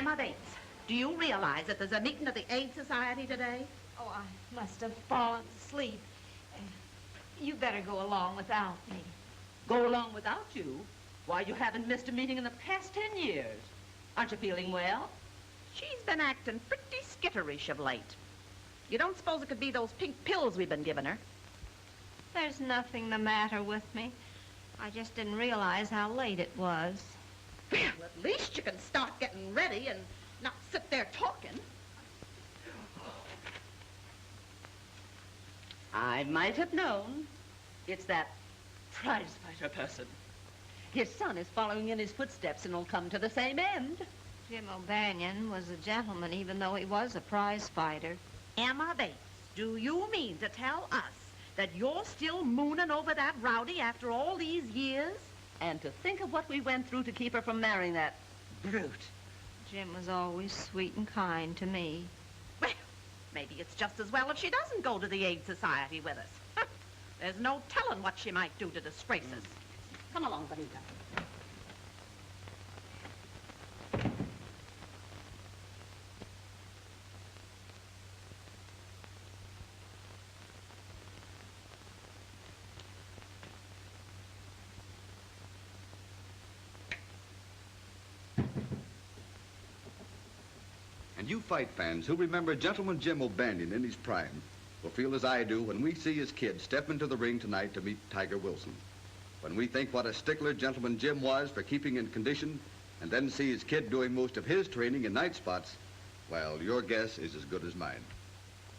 Emma Bates, do you realize that there's a meeting of the Aid Society today? Oh, I must have fallen asleep. You better go along without me. Go along without you? Why, you haven't missed a meeting in the past 10 years. Aren't you feeling well? She's been acting pretty skitterish of late. You don't suppose it could be those pink pills we've been giving her? There's nothing the matter with me. I just didn't realize how late it was. Well, at least you can start getting ready and not sit there talking. I might have known. It's that prize-fighter person. His son is following in his footsteps and will come to the same end. Jim O'Banion was a gentleman, even though he was a prize fighter. Emma Bates, do you mean to tell us that you're still mooning over that rowdy after all these years? And to think of what we went through to keep her from marrying that brute. Jim was always sweet and kind to me. Well, maybe it's just as well if she doesn't go to the Aid Society with us. There's no telling what she might do to disgrace us. Come along, Benita. And you fight fans who remember Gentleman Jim O'Banion in his prime will feel as I do when we see his kid step into the ring tonight to meet Tiger Wilson. When we think what a stickler Gentleman Jim was for keeping in condition and then see his kid doing most of his training in night spots, well, your guess is as good as mine.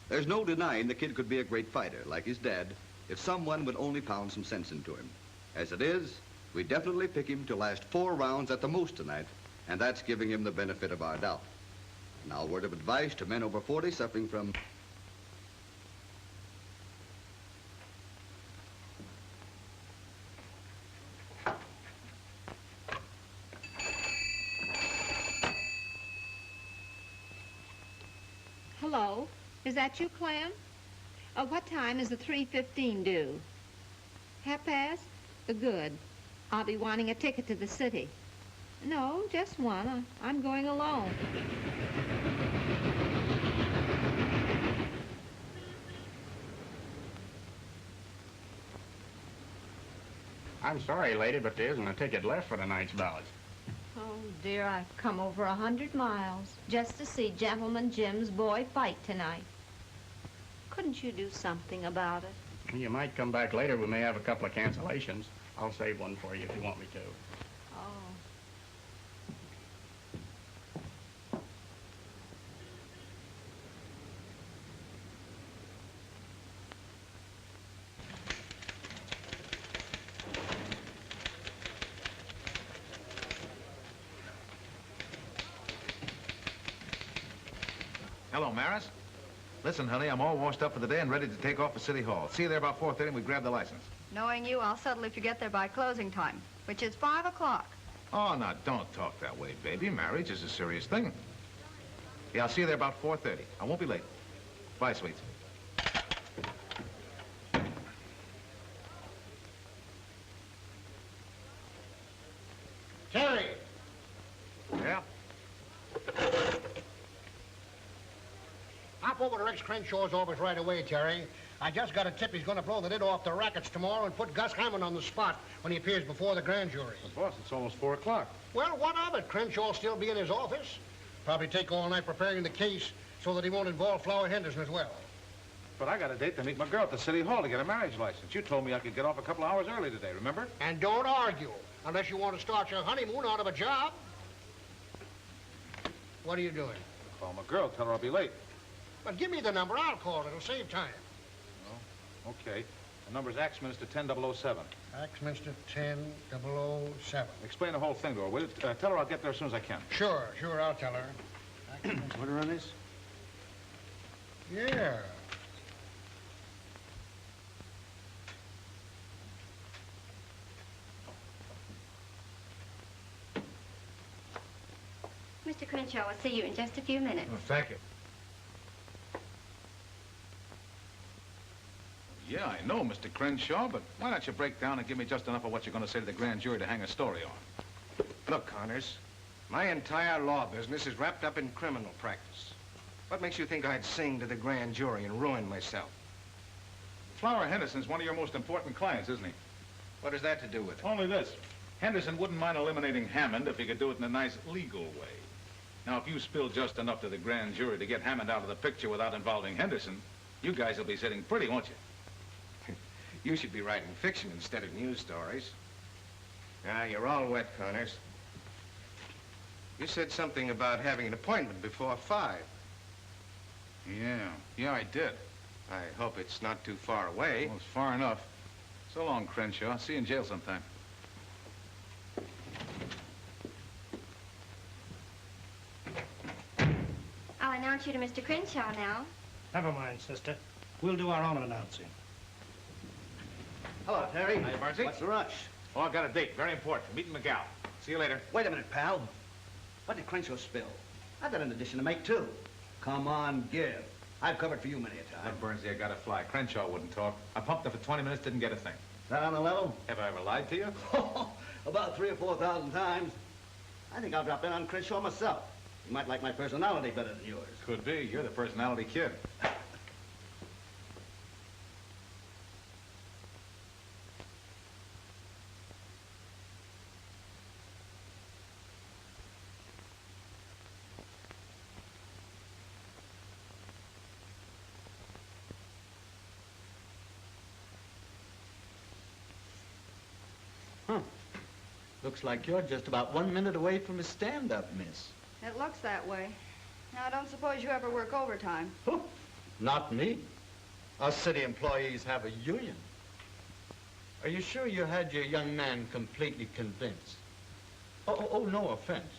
There's no denying the kid could be a great fighter, like his dad, if someone would only pound some sense into him. As it is, we definitely pick him to last 4 rounds at the most tonight, and that's giving him the benefit of our doubt. Now, a word of advice to men over 40 suffering from... Hello, is that you, Clem? What time is the 3:15 due? 1:30? Good. I'll be wanting a ticket to the city. No, just one. I'm going alone. I'm sorry, lady, but there isn't a ticket left for tonight's ballot. Oh, dear, I've come over 100 miles just to see Gentleman Jim's boy fight tonight. Couldn't you do something about it? You might come back later. We may have a couple of cancellations. I'll save one for you if you want me to. Oh. Hello, Maris. Listen, honey, I'm all washed up for the day and ready to take off for City Hall. See you there about 4:30 and we grab the license. Knowing you, I'll settle if you get there by closing time, which is 5 o'clock. Oh, now, don't talk that way, baby. Marriage is a serious thing. Yeah, I'll see you there about 4:30. I won't be late. Bye, sweets. Terry! Yeah? Hop over to Rex Crenshaw's office right away, Terry. I just got a tip he's going to blow the lid off the rackets tomorrow and put Gus Hammond on the spot when he appears before the grand jury. But boss, it's almost 4 o'clock. Well, what of it? Crenshaw'll still be in his office. Probably take all night preparing the case so that he won't involve Flower Henderson as well. But I got a date to meet my girl at the City Hall to get a marriage license. You told me I could get off a couple hours early today, remember? And don't argue, unless you want to start your honeymoon out of a job. What are you doing? Call my girl, tell her I'll be late. But give me the number, I'll call it. It'll save time. Oh, okay. The number's Axminster 10007. Axminster 10007. Explain the whole thing to her, will you? Tell her I'll get there as soon as I can. Sure, I'll tell her. Order on this? Yeah. Mr. Crenshaw will see you in just a few minutes. Oh, thank you. Yeah, I know, Mr. Crenshaw, but why don't you break down and give me just enough of what you're going to say to the grand jury to hang a story on? Look, Connors, My entire law business is wrapped up in criminal practice. What makes you think I'd sing to the grand jury and ruin myself? Flower Henderson's one of your most important clients, isn't he? What has that to do with it? Only this. Henderson wouldn't mind eliminating Hammond if he could do it in a nice legal way. Now, if you spill just enough to the grand jury to get Hammond out of the picture without involving Henderson, you guys will be sitting pretty, won't you? You should be writing fiction instead of news stories. Ah, you're all wet, Connors. You said something about having an appointment before 5. Yeah, I did. I hope it's not too far away. Well, it's far enough. So long, Crenshaw. See you in jail sometime. I'll announce you to Mr. Crenshaw now. Never mind, sister. We'll do our own announcing. Hello, Terry. Hi, Barney. What's the rush? Oh, I've got a date. Very important. Meeting McGow. See you later. Wait a minute, pal. What did Crenshaw spill? I've got an addition to make, too. Come on, give. I've covered for you many a time. Look, Burnsy, I gotta fly. Crenshaw wouldn't talk. I pumped her for 20 minutes, didn't get a thing. Is that on the level? Have I ever lied to you? About 3,000 or 4,000 times. I think I'll drop in on Crenshaw myself. You might like my personality better than yours. Could be. You're the personality kid. Looks like you're just about 1 minute away from a stand-up, miss. It looks that way. Now, I don't suppose you ever work overtime. Not me. Us city employees have a union. Are you sure you had your young man completely convinced? Oh, no offense.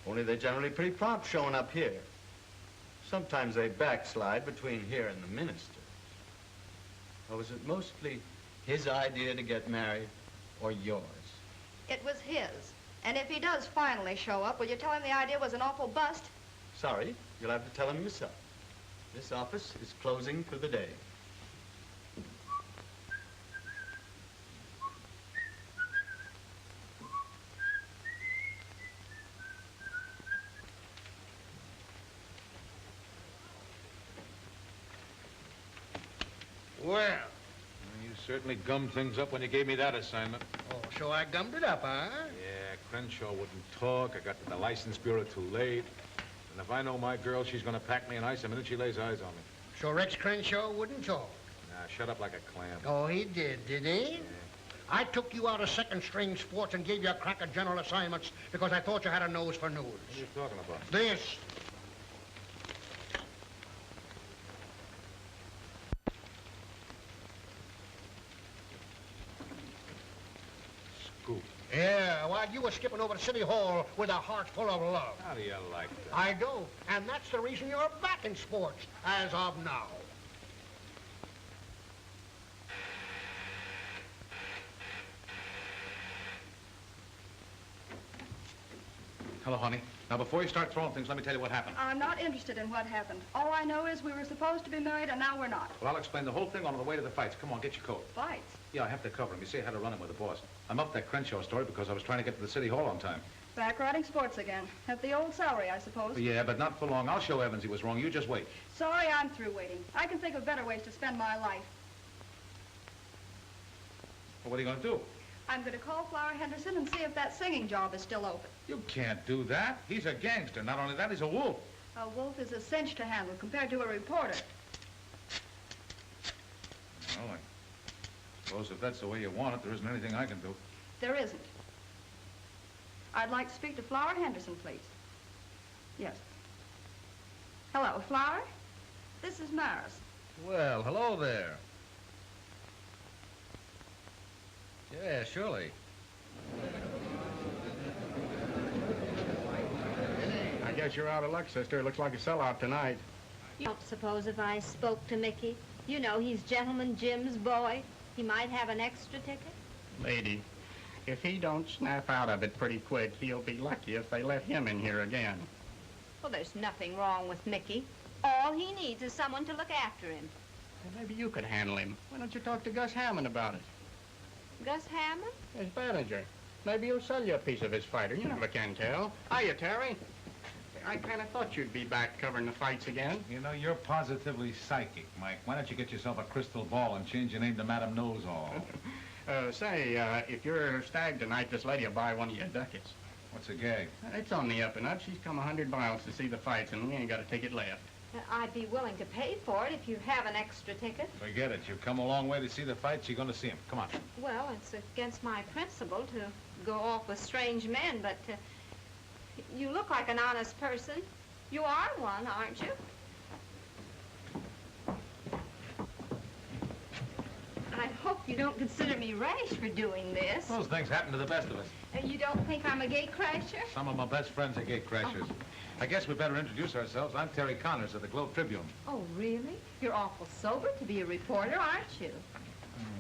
Only they're generally pretty prompt showing up here. Sometimes they backslide between here and the minister. Or was it mostly his idea to get married or yours? It was his. And if he does finally show up, will you tell him the idea was an awful bust? Sorry, you'll have to tell him yourself. This office is closing for the day. Well. You certainly gummed things up when you gave me that assignment. Oh, so I gummed it up, huh? Yeah, Crenshaw wouldn't talk. I got to the license bureau too late. And if I know my girl, she's going to pack me in ice the minute she lays eyes on me. So Rex Crenshaw wouldn't talk? Nah, shut up like a clam. Oh, he did he? Yeah. I took you out of second-string sports and gave you a crack at general assignments because I thought you had a nose for news. What are you talking about? This. Scoop. Yeah, while you were skipping over to City Hall with a heart full of love. How do you like that? I do, and that's the reason you're back in sports, as of now. Hello, honey. Now, before you start throwing things, let me tell you what happened. I'm not interested in what happened. All I know is we were supposed to be married, and now we're not. Well, I'll explain the whole thing on the way to the fights. Come on, get your coat. Fights? Yeah, I have to cover him. You see, I had a run-in with the boss. I'm up that Crenshaw story because I was trying to get to the City Hall on time. Back riding sports again. At the old salary, I suppose. Yeah, but not for long. I'll show Evans he was wrong. You just wait. Sorry, I'm through waiting. I can think of better ways to spend my life. Well, what are you going to do? I'm going to call Flower Henderson and see if that singing job is still open. You can't do that. He's a gangster. Not only that, he's a wolf. A wolf is a cinch to handle compared to a reporter. Well, I suppose if that's the way you want it, there isn't anything I can do. There isn't. I'd like to speak to Flower Henderson, please. Yes. Hello, Flower? This is Maris. Well, hello there. Yeah, surely. I guess you're out of luck, sister. It looks like a sellout tonight. You don't suppose if I spoke to Mickey? You know, he's Gentleman Jim's boy. He might have an extra ticket. Lady, if he don't snap out of it pretty quick, he'll be lucky if they let him in here again. Well, there's nothing wrong with Mickey. All he needs is someone to look after him. Well, maybe you could handle him. Why don't you talk to Gus Hammond about it? Gus Hammond? His manager. Maybe he'll sell you a piece of his fighter. You never can tell. Hiya, Terry. I kind of thought you'd be back covering the fights again. You know, you're positively psychic, Mike. Why don't you get yourself a crystal ball and change your name to Madam Knows-All? If you're stag tonight, this lady will buy one of your ducats. What's a gag? It's on the up and up. She's come 100 miles to see the fights, and we ain't got a ticket left. I'd be willing to pay for it if you have an extra ticket. Forget it. You've come a long way to see the fights. You're going to see them. Come on. Well, it's against my principle to go off with strange men, but you look like an honest person. You are one, aren't you? I hope you don't consider me rash for doing this. Those things happen to the best of us. You don't think I'm a gate crasher? Some of my best friends are gate crashers. I guess we better introduce ourselves. I'm Terry Connors of the Globe Tribune. Oh, really? You're awful sober to be a reporter, aren't you?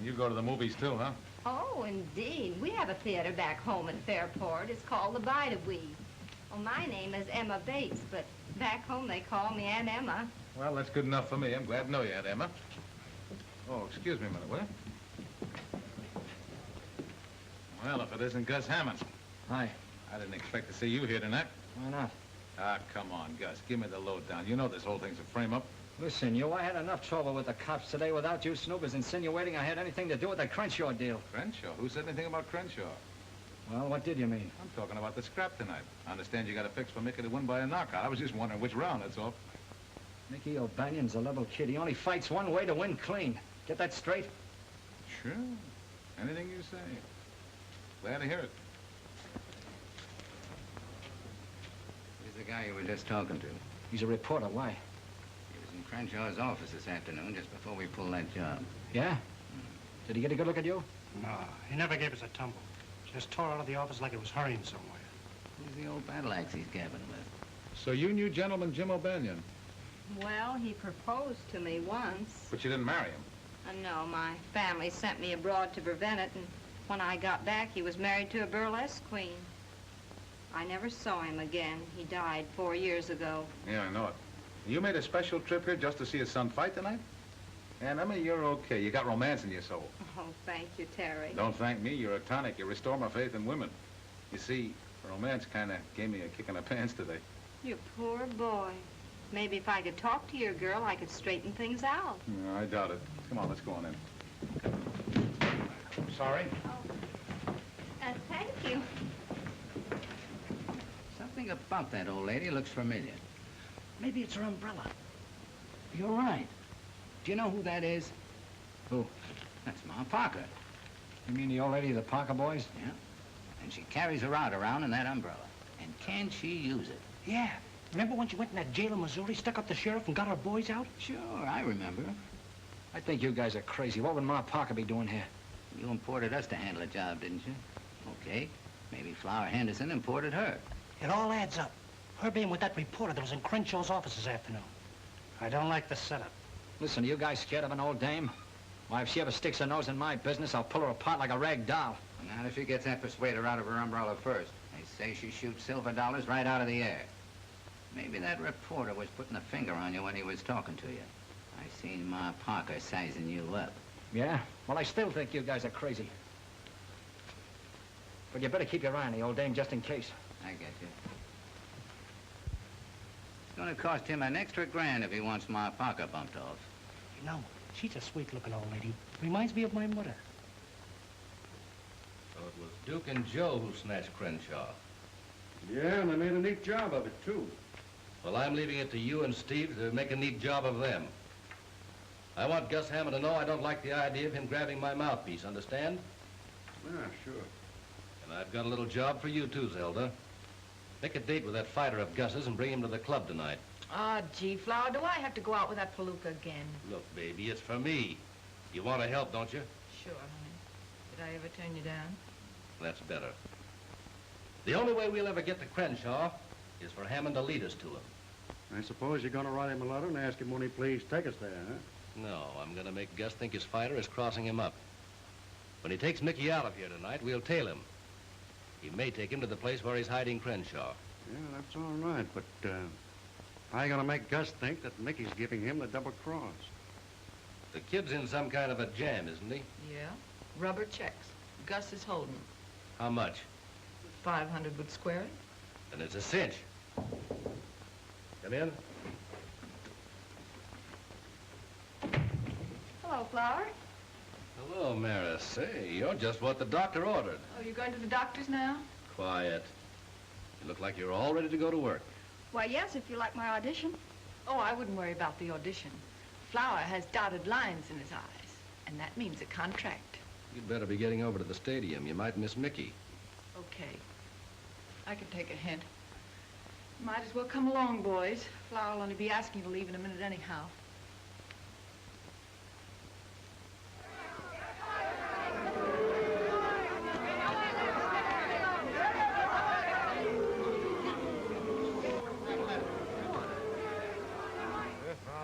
You go to the movies, too, huh? Oh, indeed. We have a theater back home in Fairport. It's called the Bide-A-Wee. Well, my name is Emma Bates, but back home they call me Aunt Emma. Well, that's good enough for me. I'm glad to know you, Aunt Emma. Oh, excuse me a minute, will you? Well, if it isn't Gus Hammond. Hi. I didn't expect to see you here tonight. Why not? Ah, come on, Gus. Give me the lowdown. You know this whole thing's a frame-up. Listen, I had enough trouble with the cops today without you snoopers insinuating I had anything to do with the Crenshaw deal. Crenshaw? Who said anything about Crenshaw? Well, what did you mean? I'm talking about the scrap tonight. I understand you got a fix for Mickey to win by a knockout. I was just wondering which round, that's all. Mickey O'Banion's a level kid. He only fights one way to win clean. Get that straight? Sure. Anything you say. Glad to hear it. He's the guy you were just talking to. He's a reporter. Why? He was in Crenshaw's office this afternoon, just before we pulled that job. Yeah? Did he get a good look at you? No, he never gave us a tumble. Just tore out of the office like it was hurrying somewhere. Who's the old battle axe he's gabbing with? So you knew Gentleman Jim O'Banion? Well, he proposed to me once. But you didn't marry him? No, my family sent me abroad to prevent it, and when I got back, he was married to a burlesque queen. I never saw him again. He died 4 years ago. Yeah, I know it. You made a special trip here just to see his son fight tonight? And Emma, you're okay. You got romance in your soul. Oh, thank you, Terry. Don't thank me. You're a tonic. You restore my faith in women. You see, romance kind of gave me a kick in the pants today. You poor boy. Maybe if I could talk to your girl, I could straighten things out. No, I doubt it. Come on, let's go on in. Sorry? Thank you. Something about that old lady looks familiar. Maybe it's her umbrella. You're right. Do you know who that is? Who? That's Ma Parker. You mean the old lady of the Parker boys? Yeah. And she carries her out around in that umbrella. And can she use it? Yeah. Remember when she went in that jail in Missouri, stuck up the sheriff and got her boys out? Sure, I remember. I think you guys are crazy. What would Ma Parker be doing here? You imported us to handle a job, didn't you? Okay. Maybe Flower Henderson imported her. It all adds up. Her being with that reporter that was in Crenshaw's office this afternoon. I don't like the setup. Listen, are you guys scared of an old dame? Why, if she ever sticks her nose in my business, I'll pull her apart like a rag doll. Not if she gets that persuader out of her umbrella first. They say she shoots silver dollars right out of the air. Maybe that reporter was putting a finger on you when he was talking to you. I seen Ma Parker sizing you up. Yeah? Well, I still think you guys are crazy. But you better keep your eye on the old dame just in case. I get you. It's gonna cost him an extra grand if he wants Ma Parker bumped off. You know, she's a sweet-looking old lady. Reminds me of my mother. So it was Duke and Joe who snatched Crenshaw. Yeah, and they made a neat job of it, too. Well, I'm leaving it to you and Steve to make a neat job of them. I want Gus Hammond to know I don't like the idea of him grabbing my mouthpiece, understand? Yeah, sure. And I've got a little job for you, too, Zelda. Make a date with that fighter of Gus's and bring him to the club tonight. Ah, gee, Flower, do I have to go out with that palooka again? Look, baby, it's for me. You want to help, don't you? Sure, honey. Did I ever turn you down? That's better. The only way we'll ever get to Crenshaw is for Hammond to lead us to him. I suppose you're going to write him a letter and ask him when he please take us there, huh? No, I'm going to make Gus think his fighter is crossing him up. When he takes Mickey out of here tonight, we'll tail him. He may take him to the place where he's hiding Crenshaw. Yeah, that's all right, but how are you going to make Gus think that Mickey's giving him the double cross? The kid's in some kind of a jam, isn't he? Yeah. Rubber checks. Gus is holding. How much? 500 would square it. And it's a cinch. Come in. Hello, Flower. Hello, Maris. Say, you're just what the doctor ordered. Oh, you're going to the doctor's now? Quiet. You look like you're all ready to go to work. Why, yes, if you like my audition. Oh, I wouldn't worry about the audition. Flower has dotted lines in his eyes, and that means a contract. You'd better be getting over to the stadium. You might miss Mickey. Okay. I can take a hint. Might as well come along, boys. Flower will only be asking you to leave in a minute anyhow.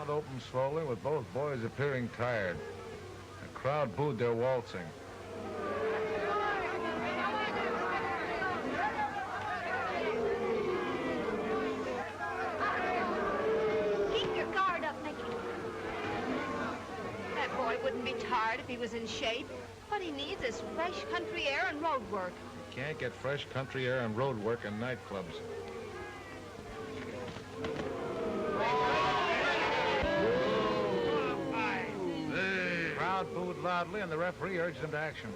Opened slowly, with both boys appearing tired. The crowd booed their waltzing. Keep your guard up, Mickey. That boy wouldn't be tired if he was in shape. What he needs is fresh country air and road work. You can't get fresh country air and road work in nightclubs. Booed loudly, and the referee urged him to action.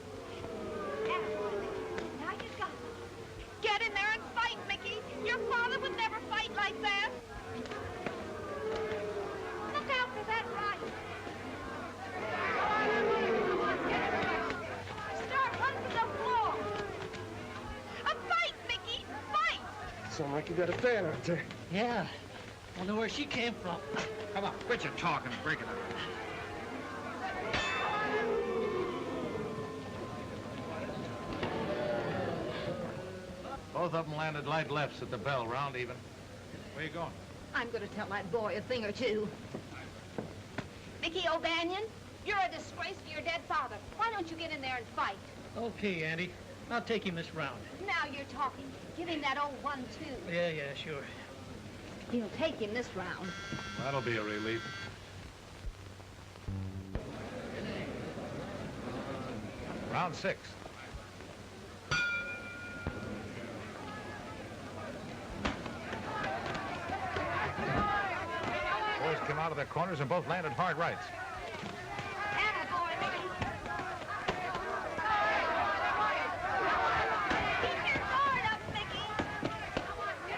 Now you got it. Get in there and fight, Mickey. Your father would never fight like that. Look out for that right. Start running to the floor. A fight, Mickey. Fight. Sound like you got a fan out there. Yeah. Wonder where she came from. Come on, quit your talking and break it up. Both of them landed light lefts at the bell, round even. Where you going? I'm going to tell that boy a thing or two. Mickey O'Banion, you're a disgrace to your dead father. Why don't you get in there and fight? Okay, Andy. I'll take him this round. Now you're talking. Give him that old 1-2. Yeah, sure. He'll take him this round. That'll be a relief. Round 6. Boys came out of their corners and both landed hard rights.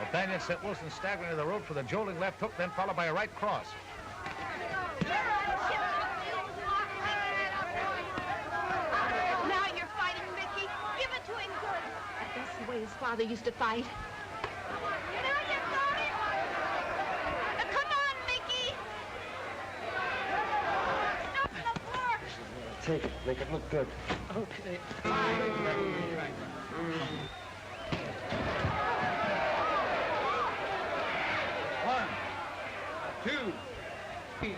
Nathaniel sent Wilson staggering to the ropes with a jolting left hook, then followed by a right cross. Now you're fighting, Mickey. Give it to him good. That's the way his father used to fight. Now you got it. Come on, Mickey. Stop the floor. Take it. Make it look good. Okay. One, 2, 3,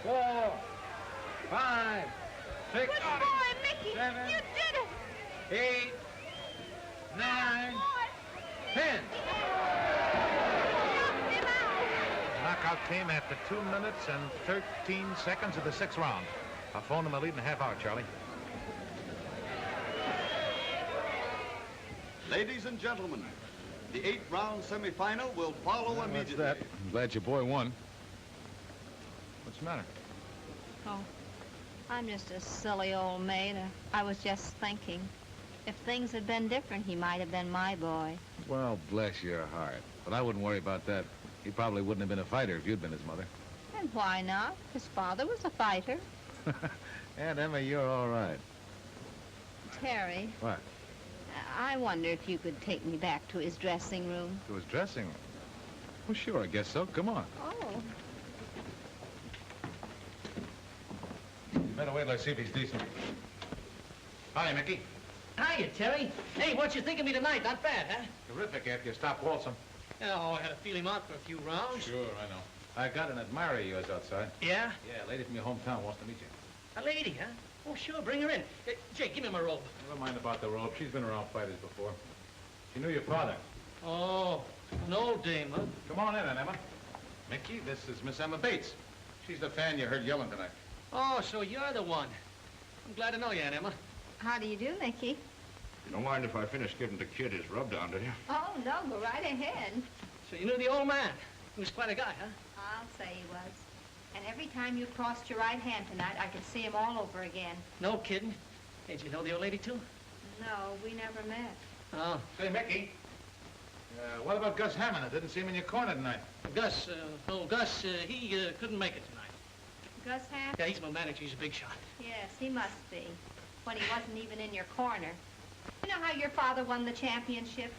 4, 5, 6, Good boy, Mickey. 7, You did it. 8, 9, 10. Knockout came after 2 minutes and 13 seconds of the 6th round. I'll phone them a lead in a half hour, Charlie. Ladies and gentlemen, the 8th-round semifinal will follow immediately. That's that. I'm glad your boy won. What's the matter? Oh, I'm just a silly old maid. I was just thinking. If things had been different, he might have been my boy. Well, bless your heart. But I wouldn't worry about that. He probably wouldn't have been a fighter if you'd been his mother. And why not? His father was a fighter. Aunt Emma, you're all right. Terry, What? I wonder if you could take me back to his dressing room. To his dressing room? Well, sure, I guess so. Come on. Oh. Better wait till I see if he's decent. Hi, Mickey. Hiya, Terry. Hey, what you think of me tonight? Not bad, huh? Terrific after you stopped waltzing. Oh, I had to feel him out for a few rounds. Sure, I know. I got an admirer of yours outside. Yeah? Yeah, a lady from your hometown wants to meet you. A lady, huh? Oh, sure, bring her in. Jake, give me my robe. Never mind about the robe. She's been around fighters before. She knew your father. Oh, an old dame, huh? Come on in, Aunt Emma. Mickey, this is Miss Emma Bates. She's the fan you heard yelling tonight. Oh, so you're the one. I'm glad to know you, Aunt Emma. How do you do, Mickey? You don't mind if I finish giving the kid his rub down, do you? Oh, no, go right ahead. So you knew the old man. He was quite a guy, huh? I'll say he was. And every time you crossed your right hand tonight, I could see him all over again. No kidding. Hey, did you know the old lady, too? No, we never met. Oh. Say, Mickey, what about Gus Hammond? I didn't see him in your corner tonight. Gus, he couldn't make it tonight. Gus Hammond? Yeah, he's my manager. He's a big shot. Yes, he must be. When he wasn't even in your corner. You know how your father won the championship?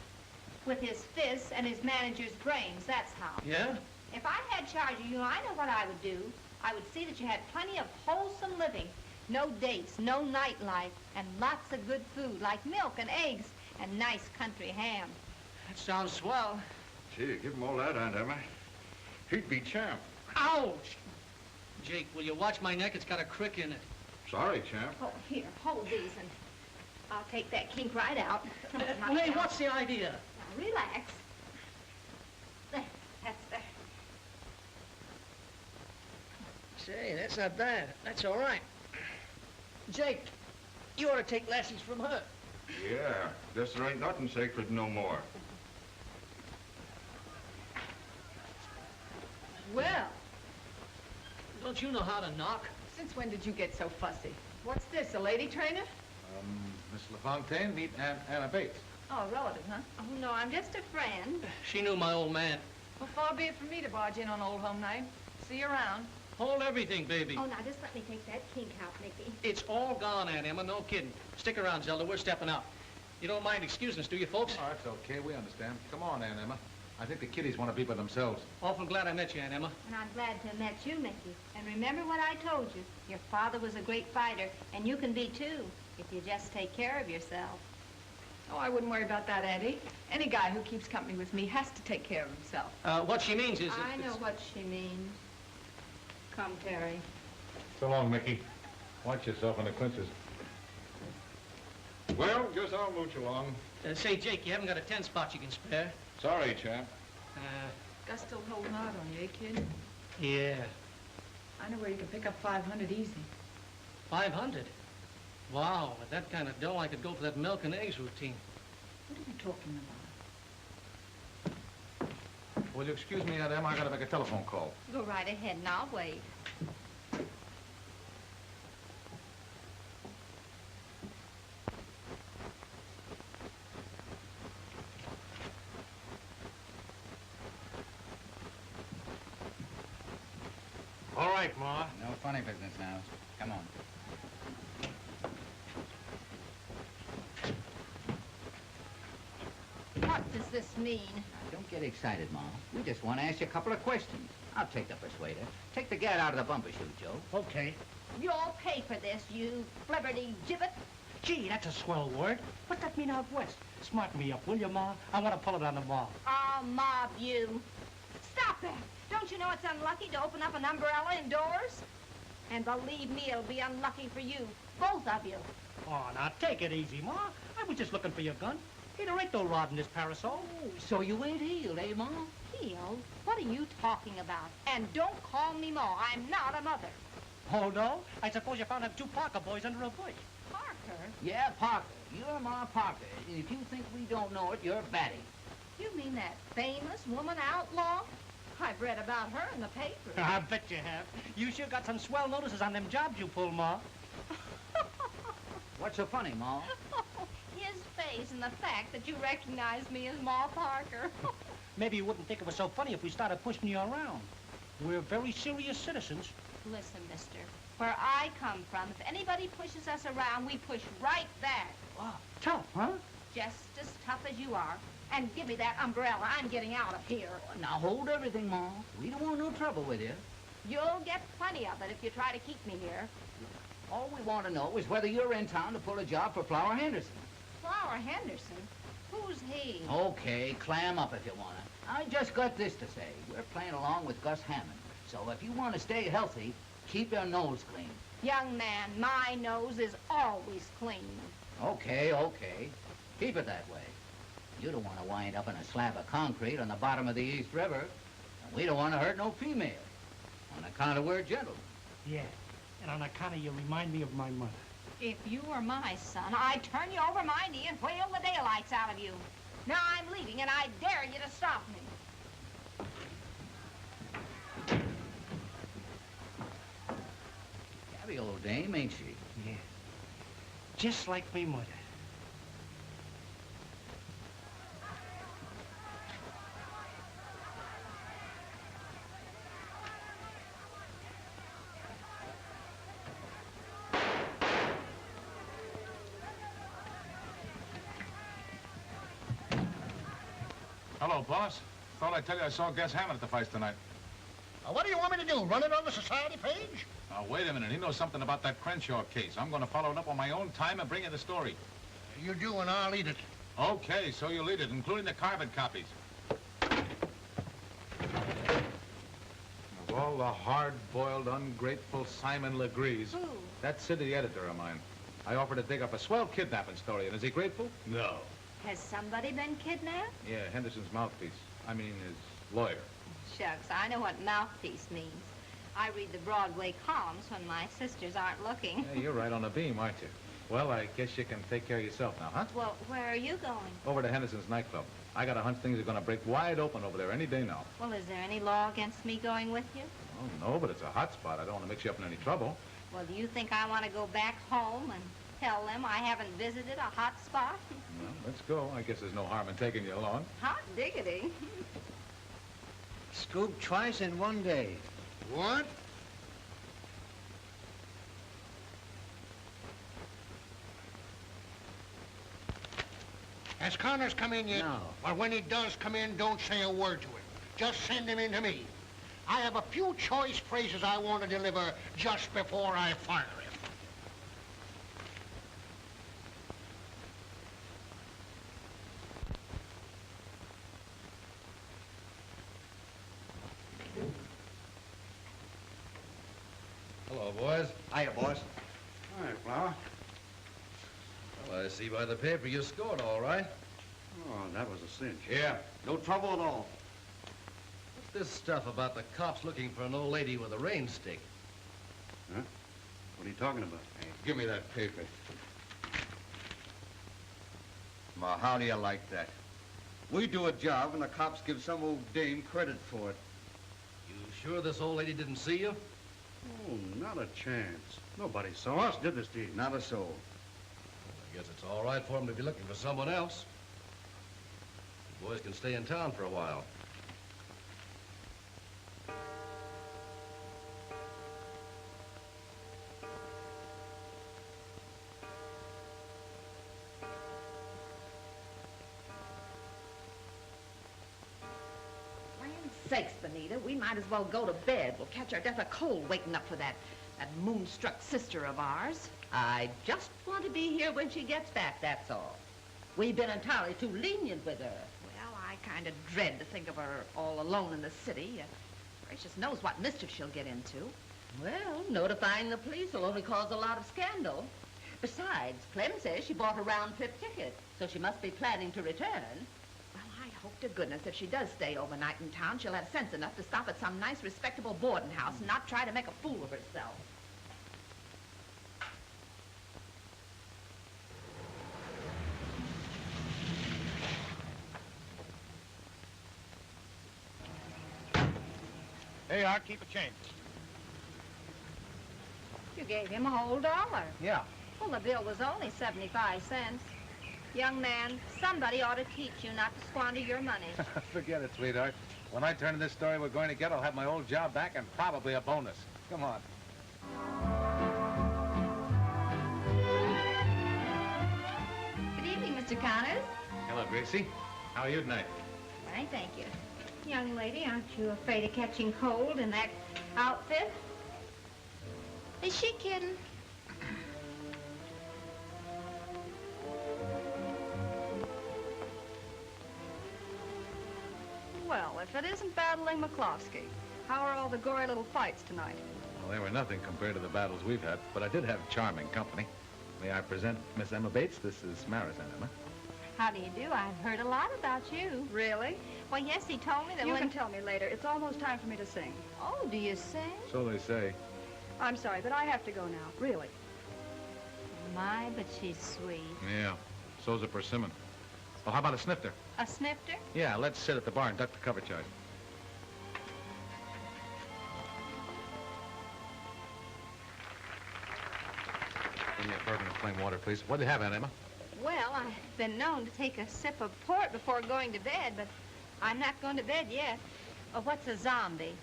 With his fists and his manager's brains, that's how. Yeah? If I had charge of you, I know what I would do. I would see that you had plenty of wholesome living. No dates, no nightlife, and lots of good food, like milk and eggs and nice country ham. That sounds swell. Gee, give him all that, Aunt Emma. He'd be champ. Ouch! Jake, will you watch my neck? It's got a crick in it. Sorry, champ. Oh, here, hold these, and I'll take that kink right out. Hey, what's the idea? Now, relax. There, that's there. Say, that's not bad. That's all right. Jake, you ought to take lessons from her. Yeah, guess there ain't nothing sacred no more. Well, Don't you know how to knock? since when did you get so fussy? What's this, a lady trainer? Miss Lafontaine, meet Aunt Anna Bates. Oh, a relative, huh? Oh, no, I'm just a friend. She knew my old man. Well, far be it from me to barge in on old home night. See you around. Hold everything, baby. Oh, now, just let me take that kink out, Mickey. It's all gone, Aunt Emma. No kidding. Stick around, Zelda. We're stepping out. You don't mind excusing us, do you, folks? Oh, that's okay. We understand. Come on, Aunt Emma. I think the kiddies want to be by themselves. Awful glad I met you, Aunt Emma. And I'm glad to have met you, Mickey. And remember what I told you. Your father was a great fighter, and you can be, too, if you just take care of yourself. Oh, I wouldn't worry about that, Auntie. Any guy who keeps company with me has to take care of himself. What she means is... I know what she means. Come, Terry. So long, Mickey. Watch yourself in the clinches. Well, guess I'll mooch along. Say, Jake, you haven't got a 10 spot you can spare. Sorry, champ. Gus still holding out on you, eh, kid? Yeah. I know where you can pick up 500 easy. 500? Wow, with that kind of dough, I could go for that milk and eggs routine. What are you talking about? Will you excuse me, Aunt Emma? I gotta make a telephone call. Go right ahead, and I'll wait. All right, Ma. No funny business now. Come on. What does this mean? Now, don't get excited, Ma. We just want to ask you a couple of questions. I'll take the persuader. Take the gat out of the bumper chute, Joe. Okay. You'll pay for this, you flibberty gibbet. Gee, that's a swell word. What's that mean out west? Smarten me up, will you, Ma? I want to pull it on the ball. I'll mob you. Stop that. Don't you know it's unlucky to open up an umbrella indoors? And believe me, it'll be unlucky for you, both of you. Oh, now take it easy, Ma. I was just looking for your gun. Hey, there ain't no rod in this parasol. Oh, so you ain't healed, eh, Ma? Healed? What are you talking about? And don't call me Ma. I'm not a mother. Oh, no? I suppose you found them 2 Parker boys under a bush. Parker? Yeah, Parker. You're Ma Parker. And if you think we don't know it, you're batty. You mean that famous woman outlaw? I've read about her in the paper. I bet you have. You sure got some swell notices on them jobs you pulled, Ma. What's so funny, Ma? His face and the fact that you recognize me as Ma Parker. Maybe you wouldn't think it was so funny if we started pushing you around. We're very serious citizens. Listen, mister, where I come from, if anybody pushes us around, we push right back. Wow, tough, huh? Just as tough as you are. And give me that umbrella. I'm getting out of here. Now hold everything, Ma. We don't want no trouble with you. You'll get plenty of it if you try to keep me here. All we want to know is whether you're in town to pull a job for Flower Henderson. Flower Henderson? Who's he? Okay, clam up if you want to. I just got this to say. We're playing along with Gus Hammond. So if you want to stay healthy, keep your nose clean. Young man, my nose is always clean. Okay, okay. Keep it that way. You don't want to wind up in a slab of concrete on the bottom of the East River. And we don't want to hurt no female. On account of we're gentlemen. Yeah, and on account of you remind me of my mother. If you were my son, I'd turn you over my knee and whale the daylights out of you. Now I'm leaving, and I dare you to stop me. Gabby old dame, ain't she? Yeah. Just like me mother. Hello, boss. Thought I'd tell you I saw Gus Hammond at the fights tonight. What do you want me to do, run it on the society page? Now, wait a minute. He knows something about that Crenshaw case. I'm going to follow it up on my own time and bring you the story. You do, and I'll eat it. Okay, so you'll eat it, including the carbon copies. Of all the hard-boiled, ungrateful Simon Legrees, Who? that city editor of mine. I offered to dig up a swell kidnapping story, and is he grateful? No. Has somebody been kidnapped? Yeah, Henderson's mouthpiece. I mean, his lawyer. Shucks, I know what mouthpiece means. I read the Broadway columns when my sisters aren't looking. Yeah, you're right on the beam, aren't you? Well, I guess you can take care of yourself now, huh? Well, where are you going? Over to Henderson's nightclub. I got a hunch things are going to break wide open over there any day now. Well, is there any law against me going with you? Oh, no, but it's a hot spot. I don't want to mix you up in any trouble. Well, do you think I want to go back home and tell them I haven't visited a hot spot? Well, let's go. I guess there's no harm in taking you along. Hot diggity. Scooped twice in one day. What? Has Connors come in yet? No. Well, when he does come in, don't say a word to him. Just send him in to me. I have a few choice phrases I want to deliver just before I fire him. Hello, boys. Hiya, boss. All right, Flower. Well, I see by the paper you scored all right. Oh, that was a cinch. Yeah. No trouble at all. What's this stuff about the cops looking for an old lady with a rain stick? Huh? What are you talking about? Hey, give me that paper. Well, how do you like that? We do a job and the cops give some old dame credit for it. You sure this old lady didn't see you? Oh, not a chance. Nobody saw us, did this, Steve? Not a soul. I guess it's all right for him to be looking for someone else. You boys can stay in town for a while. Sakes, Benita, we might as well go to bed. We'll catch our death of cold waiting up for that moonstruck sister of ours. I just want to be here when she gets back, that's all. We've been entirely too lenient with her. Well, I kind of dread to think of her all alone in the city. Gracious knows what mischief she'll get into. Well, notifying the police will only cause a lot of scandal. Besides, Clem says she bought a round-trip ticket, so she must be planning to return. I hope to goodness if she does stay overnight in town, she'll have sense enough to stop at some nice, respectable boarding house and not try to make a fool of herself. Hey, Art, keep a change. You gave him a whole $1. Yeah. Well, the bill was only 75 cents. Young man, somebody ought to teach you not to squander your money. Forget it, sweetheart. When I turn in this story we're going to get, I'll have my old job back and probably a bonus. Come on. Good evening, Mr. Connors. Hello, Gracie. How are you tonight? Fine, thank you. Young lady, aren't you afraid of catching cold in that outfit? Is she kidding? Well, if it isn't battling McCloskey, how are all the gory little fights tonight? Well, they were nothing compared to the battles we've had, but I did have charming company. May I present Miss Emma Bates? This is Marison, Emma. How do you do? I've heard a lot about you. Really? Well, yes, he told me that You can tell me later. It's almost time for me to sing. Oh, do you sing? So they say. I'm sorry, but I have to go now, really. My, but she's sweet. Yeah, so's a persimmon. Well, how about a snifter? A snifter? Yeah, let's sit at the bar and duck the cover charge. Give me a bourbon and plain water, please. What do you have, Aunt Emma? Well, I've been known to take a sip of port before going to bed, but I'm not going to bed yet. Oh, what's a zombie?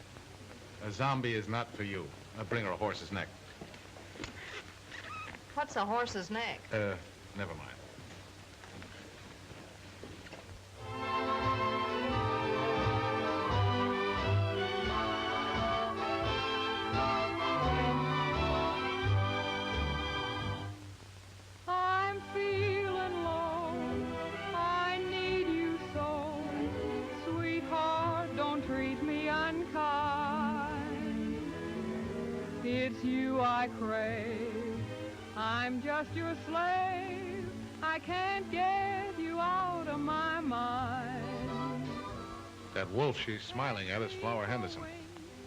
A zombie is not for you. Bring her a horse's neck. What's a horse's neck? Never mind. I'm feeling low. I need you so. Sweetheart, don't treat me unkind. It's you I crave. I'm just your slave. I can't get you out of my mind. That wolf she's smiling at is Flower Henderson.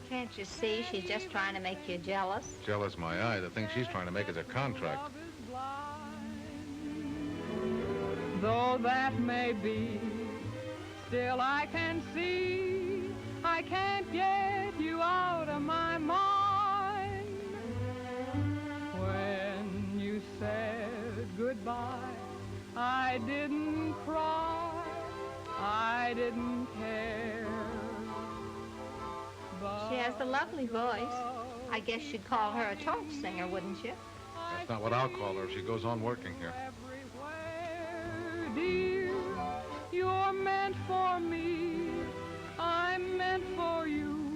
Can't you see she's just trying to make you jealous? Jealous my eye. The thing she's trying to make is a contract. Though that may be, still I can see I can't get you out of my mind. When you said goodbye, I didn't cry, I didn't care. She has the lovely voice. I guess you'd call her a torch singer, wouldn't you? That's not what I'll call her if she goes on working here. Dear, you're meant for me, I'm meant for you.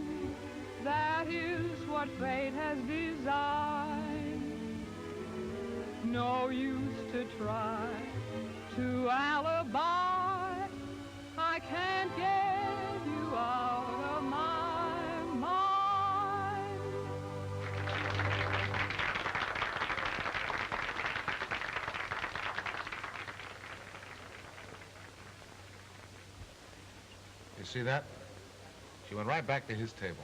That is what fate has designed. No use to try to alibi. I can't get you out of my mind. You see that? She went right back to his table.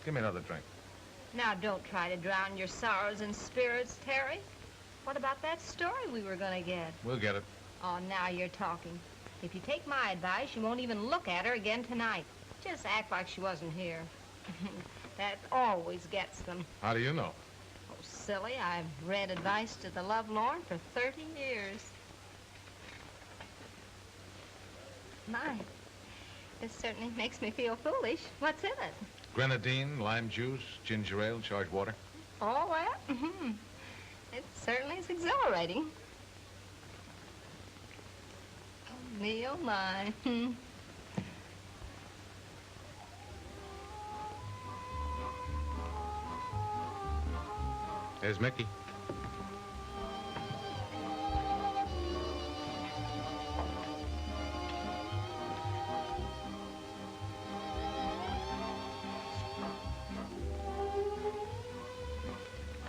Give me another drink. Now, don't try to drown your sorrows in spirits, Terry. What about that story we were going to get? We'll get it. Oh, now you're talking. If you take my advice, you won't even look at her again tonight. Just act like she wasn't here. That always gets them. How do you know? Oh, silly. I've read advice to the lovelorn for 30 years. My, this certainly makes me feel foolish. What's in it? Grenadine, lime juice, ginger ale, charged water. All that? Mm-hmm. It certainly is exhilarating. Oh, me, oh, my. There's Mickey.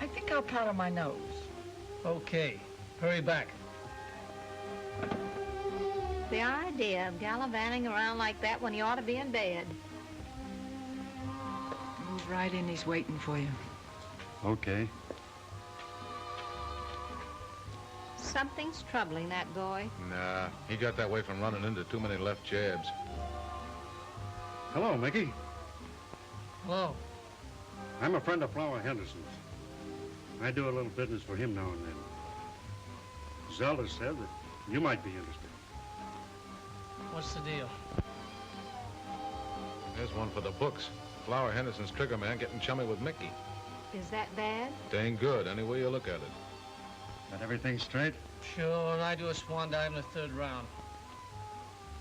I think I'll powder my nose. Okay, hurry back. The idea of gallivanting around like that when you ought to be in bed. Move right in, he's waiting for you. Okay. Something's troubling that boy. Nah, he got that way from running into too many left jabs. Hello, Mickey. Hello. I'm a friend of Flower Henderson's. I do a little business for him now and then. Zelda said that you might be interested. What's the deal? There's one for the books. Flower Henderson's trigger man getting chummy with Mickey. Is that bad? Dang good, any way you look at it. Got everything straight? Sure, and I do a swan dive in the third round.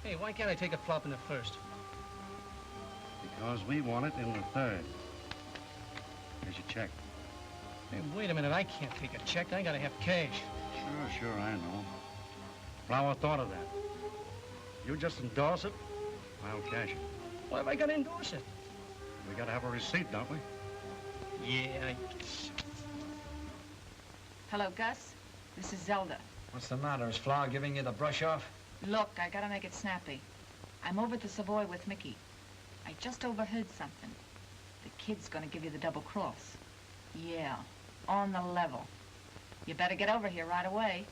Hey, why can't I take a flop in the first? Because we want it in the third. Here's your check. Hey, wait a minute, I can't take a check. I gotta have cash. Sure, I know. Flower thought of that. You just endorse it, I'll cash it. Why have I gotta endorse it? We gotta have a receipt, don't we? Yeah, Hello, Gus. This is Zelda. What's the matter? Is Flower giving you the brush off? Look, I gotta make it snappy. I'm over at the Savoy with Mickey. I just overheard something. The kid's gonna give you the double cross. Yeah, on the level. You better get over here right away.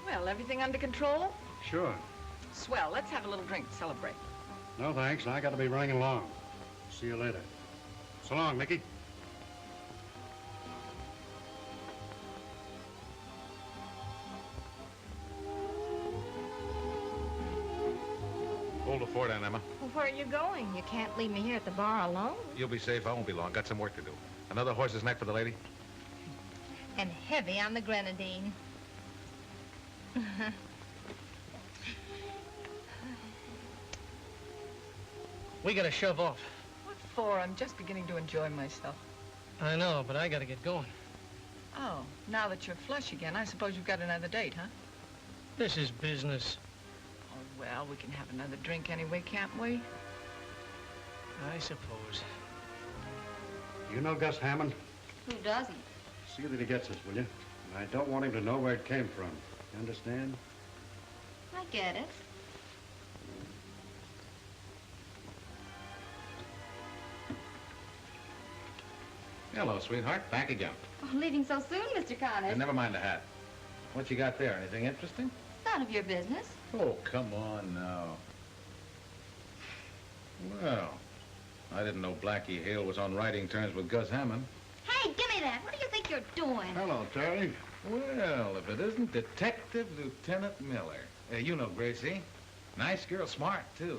Well, everything under control? Sure. Swell. Let's have a little drink to celebrate. No, thanks. I got to be running along. See you later. So long, Mickey. Hold the fort, Aunt Emma. Well, where are you going? You can't leave me here at the bar alone. You'll be safe. I won't be long. Got some work to do. Another horse's neck for the lady? And heavy on the grenadine. We gotta shove off. What for? I'm just beginning to enjoy myself. I know, but I gotta get going. Oh, now that you're flush again, I suppose you've got another date, huh? This is business. Oh, well, we can have another drink anyway, can't we? I suppose. You know Gus Hammond? Who doesn't? See that he gets us, will you? And I don't want him to know where it came from. You understand? I get it. Hello, sweetheart. Back again. Oh, leaving so soon, Mr. Connors. And never mind the hat. What you got there? Anything interesting? None of your business. Oh, come on now. Well, I didn't know Blackie Hale was on writing terms with Gus Hammond. Hey, give me that. What do you think you're doing? Hello, Terry. Well, if it isn't Detective Lieutenant Miller. You know Gracie. Nice girl, smart, too.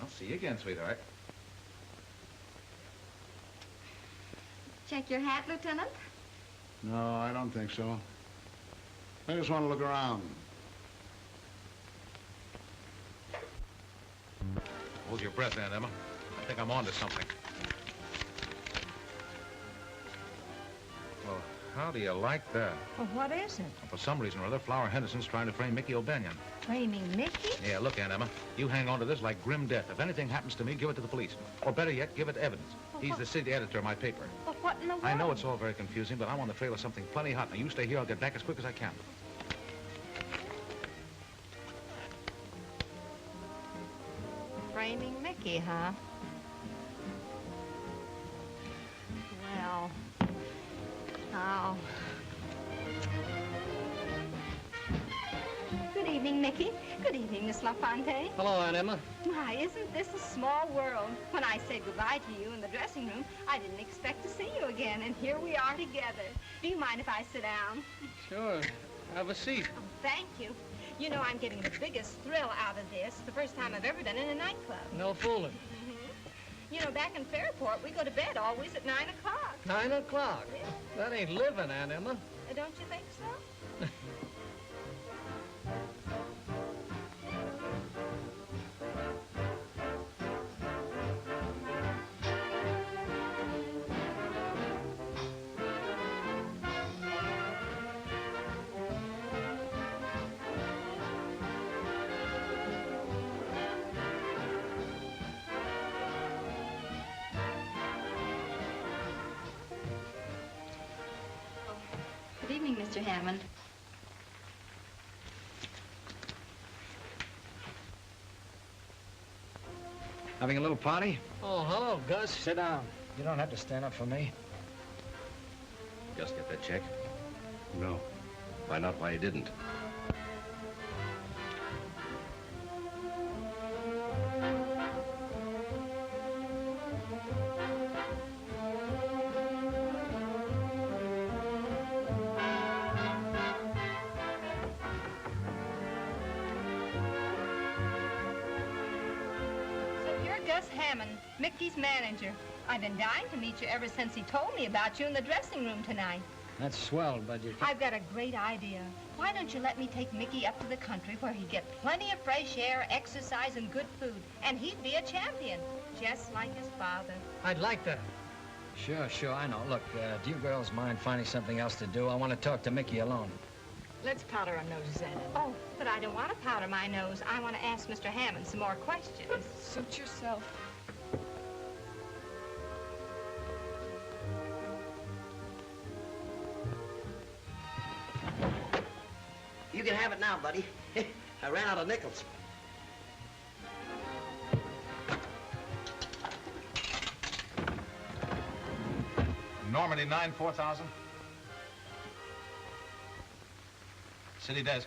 I'll see you again, sweetheart. Check your hat, Lieutenant? No, I don't think so. I just want to look around. Hold your breath, Aunt Emma. I think I'm on to something. Well, how do you like that? Well, what is it? For some reason or other, Flower Henderson's trying to frame Mickey O'Banion. Framing Mickey? Yeah, look, Aunt Emma, you hang on to this like grim death. If anything happens to me, give it to the police. Or better yet, give it to Evans. He's the city editor of my paper. Well, what in the world? I know it's all very confusing, but I'm on the trail of something plenty hot. Now, you stay here. I'll get back as quick as I can. Framing Mickey, huh? Well, oh. Good evening, Mickey. Good evening, Miss Lafontaine. Hello, Aunt Emma. My, isn't this a small world? When I said goodbye to you in the dressing room, I didn't expect to see you again, and here we are together. Do you mind if I sit down? Sure. Have a seat. Oh, thank you. You know, I'm getting the biggest thrill out of this. The first time I've ever been in a nightclub. No fooling. You know, back in Fairport, we go to bed always at 9 o'clock. 9 o'clock? That ain't living, Aunt Emma. Don't you think so? Good evening, Mr. Hammond. Having a little party? Oh, hello, Gus. Sit down. You don't have to stand up for me. Just get that check? No. Why not? Why you didn't? Hammond, Mickey's manager. I've been dying to meet you ever since he told me about you in the dressing room tonight. That's swell, but you... I've got a great idea. Why don't you let me take Mickey up to the country where he'd get plenty of fresh air, exercise, and good food, and he'd be a champion, just like his father. I'd like that. Sure, I know. Look, do you girls mind finding something else to do? I want to talk to Mickey alone. Let's powder our noses, Aunt Emma. Oh, but I don't want to powder my nose. I want to ask Mr. Hammond some more questions. Suit yourself. You can have it now, buddy. I ran out of nickels. Normandy 9, 4,000. City desk.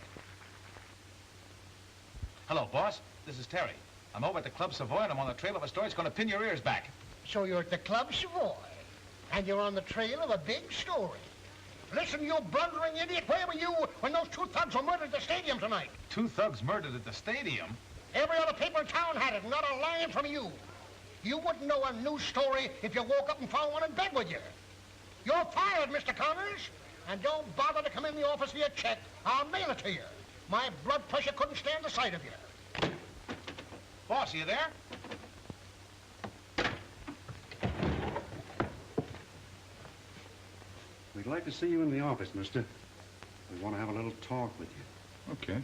Hello, boss. This is Terry. I'm over at the Club Savoy, and I'm on the trail of a story that's going to pin your ears back. So you're at the Club Savoy, and you're on the trail of a big story. Listen, you blundering idiot, where were you when those two thugs were murdered at the stadium tonight? Two thugs murdered at the stadium? Every other paper in town had it, not a line from you. You wouldn't know a news story if you woke up and found one in bed with you. You're fired, Mr. Connors. And don't bother to come in the office for your check. I'll mail it to you. My blood pressure couldn't stand the sight of you. Boss, are you there? We'd like to see you in the office, mister. We want to have a little talk with you. Okay.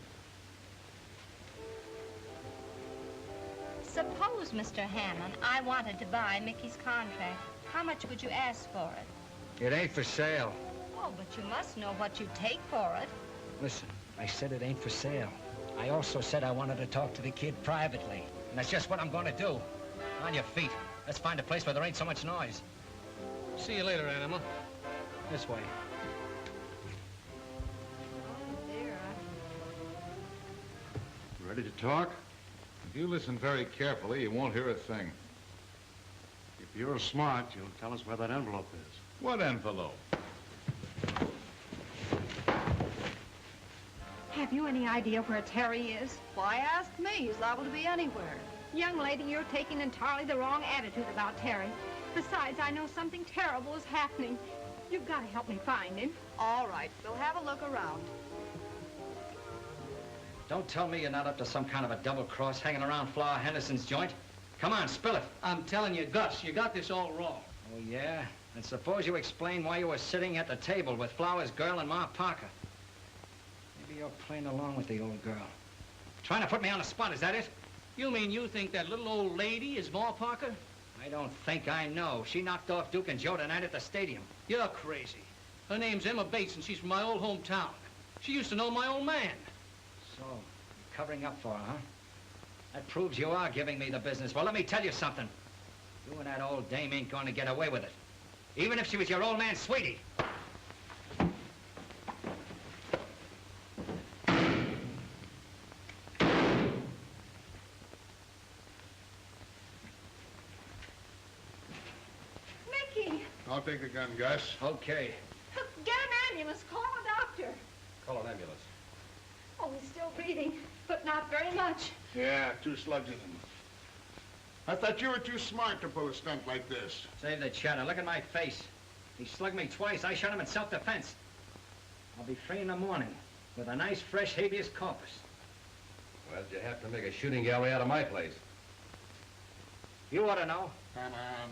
Suppose, Mr. Hammond, I wanted to buy Mickey's contract. How much would you ask for it? It ain't for sale. Oh, but you must know what you'd take for it. Listen, I said it ain't for sale. I also said I wanted to talk to the kid privately. And that's just what I'm going to do. On your feet. Let's find a place where there ain't so much noise. See you later, Animal. This way. Ready to talk? If you listen very carefully, you won't hear a thing. If you're smart, you'll tell us where that envelope is. What envelope? Have you any idea where Terry is? Why ask me? He's liable to be anywhere. Young lady, you're taking entirely the wrong attitude about Terry. Besides, I know something terrible is happening. You've got to help me find him. All right, we'll have a look around. Don't tell me you're not up to some kind of a double cross hanging around Flower Henderson's joint. Come on, spill it. I'm telling you, Gus, you got this all wrong. Oh, yeah? And suppose you explain why you were sitting at the table with Flower's girl and Ma Parker. Maybe you're playing along with the old girl. Trying to put me on the spot, is that it? You mean you think that little old lady is Ma Parker? I don't think I know. She knocked off Duke and Joe tonight at the stadium. You're crazy. Her name's Emma Bates, and she's from my old hometown. She used to know my old man. So, you're covering up for her, huh? That proves you are giving me the business. Well, let me tell you something. You and that old dame ain't going to get away with it. Even if she was your old man's sweetie. Mickey! I'll take the gun, Gus. Okay. Get an ambulance. Call a doctor. Call an ambulance. Oh, he's still breathing, but not very much. Yeah, 2 slugs in him. I thought you were too smart to pull a stunt like this. Save the chatter. Look at my face. He slugged me twice. I shot him in self-defense. I'll be free in the morning with a nice, fresh habeas corpus. Well, you have to make a shooting gallery out of my place. You ought to know. Come on.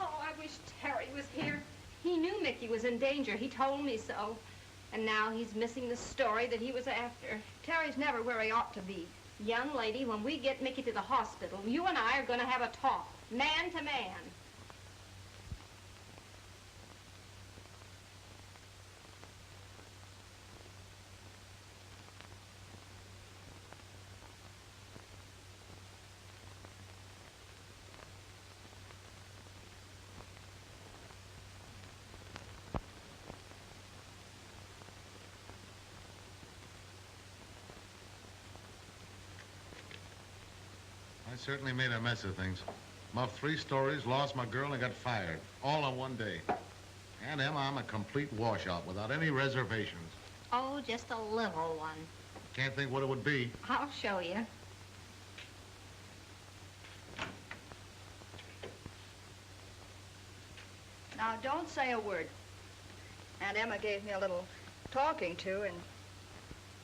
Oh, I wish Terry was here. He knew Mickey was in danger. He told me so. And now he's missing the story that he was after. Terry's never where he ought to be. Young lady, when we get Mickey to the hospital, you and I are going to have a talk, man to man. I certainly made a mess of things. Muffed 3 stories, lost my girl, and got fired. All on one day. And Emma, I'm a complete washout without any reservations. Oh, just a little one. Can't think what it would be. I'll show you. Now, don't say a word. Aunt Emma gave me a little talking to, and...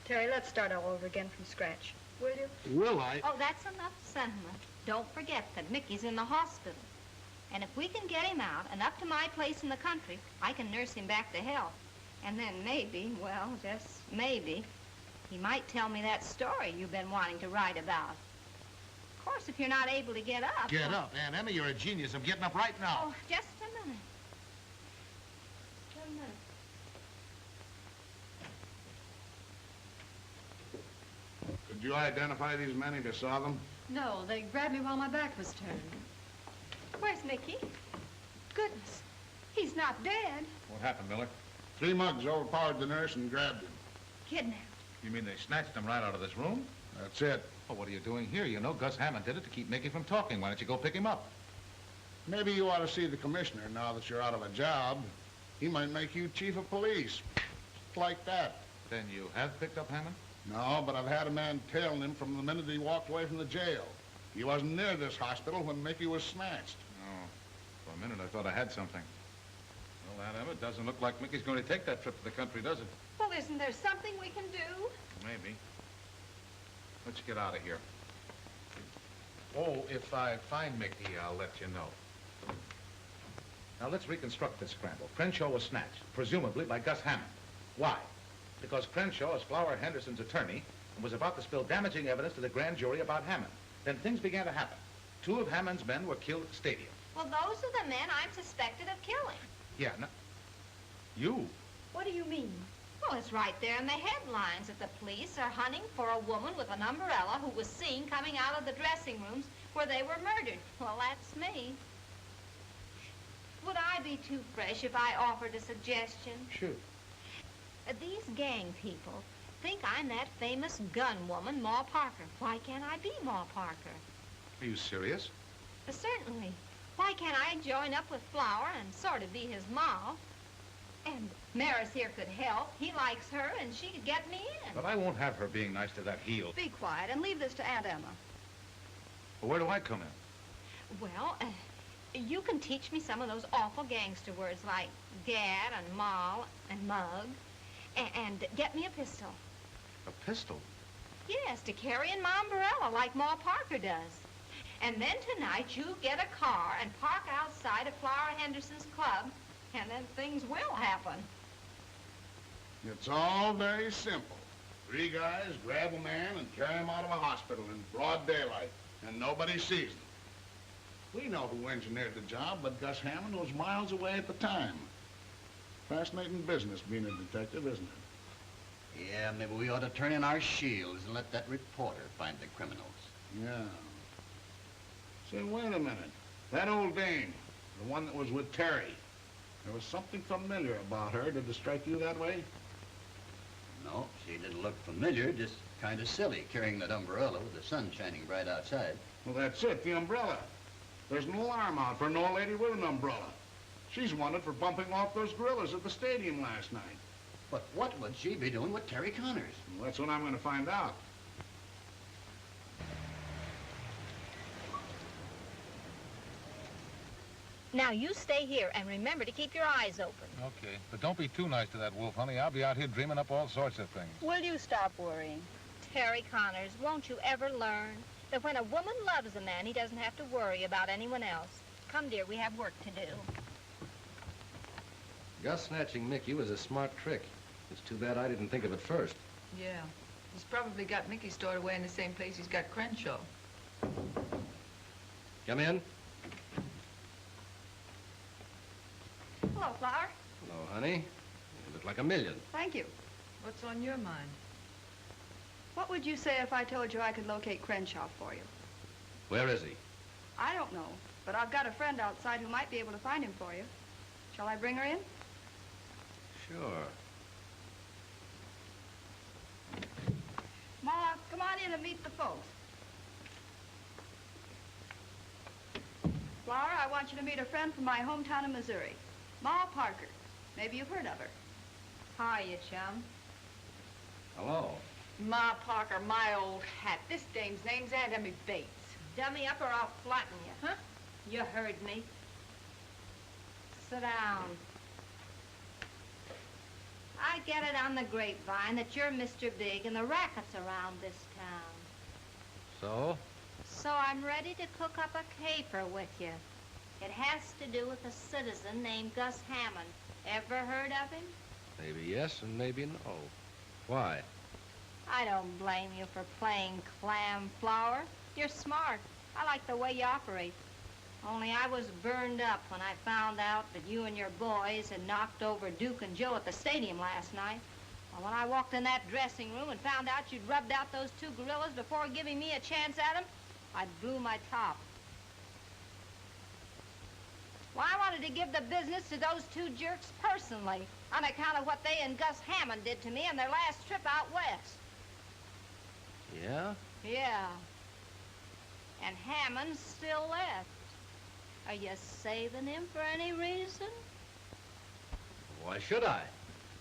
Terry, let's start all over again from scratch. Will you? Will I? Oh, that's enough sentiment. Don't forget that Mickey's in the hospital. And if we can get him out and up to my place in the country, I can nurse him back to health. And then maybe, well, just maybe, he might tell me that story you've been wanting to write about. Of course, if you're not able to get up... Get up, Aunt Emma, you're a genius. I'm getting up right now. Oh, just a minute. Just a minute. Did you identify these men if you saw them? No, they grabbed me while my back was turned. Where's Mickey? Goodness, he's not dead. What happened, Miller? 3 mugs overpowered the nurse and grabbed him. Kidnapped. You mean they snatched him right out of this room? That's it. Well, what are you doing here? You know Gus Hammond did it to keep Mickey from talking. Why don't you go pick him up? Maybe you ought to see the commissioner now that you're out of a job. He might make you chief of police. Just like that. Then you have picked up Hammond? No, but I've had a man tailing him from the minute he walked away from the jail. He wasn't near this hospital when Mickey was snatched. Oh, for a minute I thought I had something. Well, Aunt Emma, it doesn't look like Mickey's going to take that trip to the country, does it? Well, isn't there something we can do? Maybe. Let's get out of here. Oh, if I find Mickey, I'll let you know. Now, let's reconstruct this scramble. Crenshaw was snatched, presumably by Gus Hammond. Why? Because Crenshaw is Flower Henderson's attorney and was about to spill damaging evidence to the grand jury about Hammond. Then things began to happen. 2 of Hammond's men were killed at the stadium. Well, those are the men I'm suspected of killing. Yeah, no. You? What do you mean? Well, it's right there in the headlines that the police are hunting for a woman with an umbrella who was seen coming out of the dressing rooms where they were murdered. Well, that's me. Would I be too fresh if I offered a suggestion? Shoot. These gang people think I'm that famous gun woman, Ma Parker. Why can't I be Ma Parker? Are you serious? Certainly. Why can't I join up with Flower and sort of be his ma? And Maris here could help. He likes her, and she could get me in. But I won't have her being nice to that heel. Be quiet and leave this to Aunt Emma. Well, where do I come in? Well, you can teach me some of those awful gangster words like gad and moll and mug, and get me a pistol. A pistol? Yes, to carry in my umbrella like Ma Parker does. And then tonight you get a car and park outside of Flower Henderson's club, and then things will happen. It's all very simple. 3 guys grab a man and carry him out of a hospital in broad daylight, and nobody sees them. We know who engineered the job, but Gus Hammond was miles away at the time. Fascinating business being a detective, isn't it? Yeah, maybe we ought to turn in our shields and let that reporter find the criminals. Yeah. Say, wait a minute. That old dame, the one that was with Terry, there was something familiar about her. Did it strike you that way? No, she didn't look familiar, just kind of silly, carrying that umbrella with the sun shining bright outside. Well, that's it, the umbrella. There's an alarm out for an old lady with an umbrella. She's wanted for bumping off those gorillas at the stadium last night. But what would she be doing with Terry Connors? Well, that's what I'm going to find out. Now, you stay here and remember to keep your eyes open. Okay, but don't be too nice to that wolf, honey. I'll be out here dreaming up all sorts of things. Will you stop worrying? Terry Connors, won't you ever learn that when a woman loves a man, he doesn't have to worry about anyone else? Come, dear, we have work to do. Gus snatching Mickey was a smart trick. It's too bad I didn't think of it first. Yeah. He's probably got Mickey stored away in the same place he's got Crenshaw. Come in. Hello, Flower. Hello, honey. You look like a million. Thank you. What's on your mind? What would you say if I told you I could locate Crenshaw for you? Where is he? I don't know, but I've got a friend outside who might be able to find him for you. Shall I bring her in? Sure. Ma, come on in and meet the folks. Flower, I want you to meet a friend from my hometown of Missouri, Ma Parker. Maybe you've heard of her. Hiya, chum. Hello. Ma Parker, my old hat. This dame's name's Aunt Emmy Bates. Dummy up or I'll flatten you, huh? You heard me. Sit down. I get it on the grapevine that you're Mr. Big and the racket's around this town. So? So I'm ready to cook up a caper with you. It has to do with a citizen named Gus Hammond. Ever heard of him? Maybe yes and maybe no. Why? I don't blame you for playing clam, Flower. You're smart. I like the way you operate. Only I was burned up when I found out that you and your boys had knocked over Duke and Joe at the stadium last night. Well, when I walked in that dressing room and found out you'd rubbed out those two gorillas before giving me a chance at them, I blew my top. Well, I wanted to give the business to those two jerks personally on account of what they and Gus Hammond did to me on their last trip out west. Yeah? Yeah. And Hammond's still left. Are you saving him for any reason? Why should I?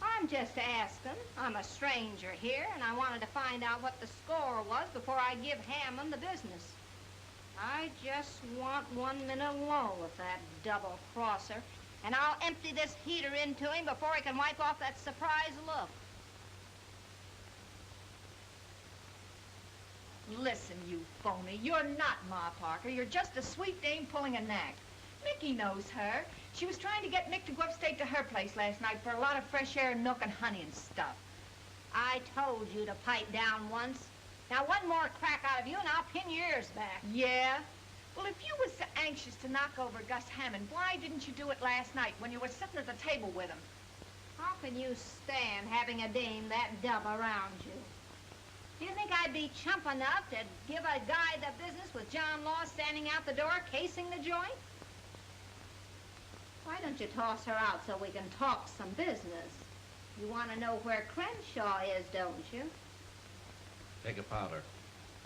I'm just asking. I'm a stranger here, and I wanted to find out what the score was before I give Hammond the business. I just want 1 minute alone with that double-crosser, and I'll empty this heater into him before he can wipe off that surprised look. Listen, you phony. You're not Ma Parker. You're just a sweet dame pulling a knack. Mickey knows her. She was trying to get Mick to go upstate to her place last night for a lot of fresh air and milk and honey and stuff. I told you to pipe down once. Now, one more crack out of you, and I'll pin your ears back. Yeah? Well, if you was so anxious to knock over Gus Hammond, why didn't you do it last night when you were sitting at the table with him? How can you stand having a dame that dumb around you? Do you think I'd be chump enough to give a guy the business with John Law standing out the door casing the joint? Why don't you toss her out so we can talk some business? You want to know where Crenshaw is, don't you? Take a powder.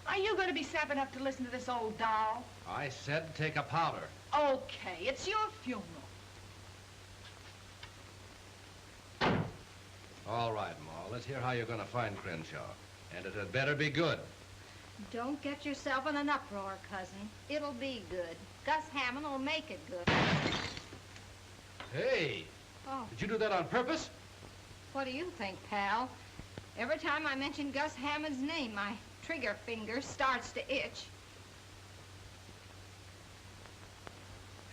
Are you going to be sap enough to listen to this old doll? I said take a powder. Okay, it's your funeral. All right, Ma. Let's hear how you're going to find Crenshaw. And it had better be good. Don't get yourself in an uproar, cousin. It'll be good. Gus Hammond will make it good. Hey! Oh. Did you do that on purpose? What do you think, pal? Every time I mention Gus Hammond's name, my trigger finger starts to itch.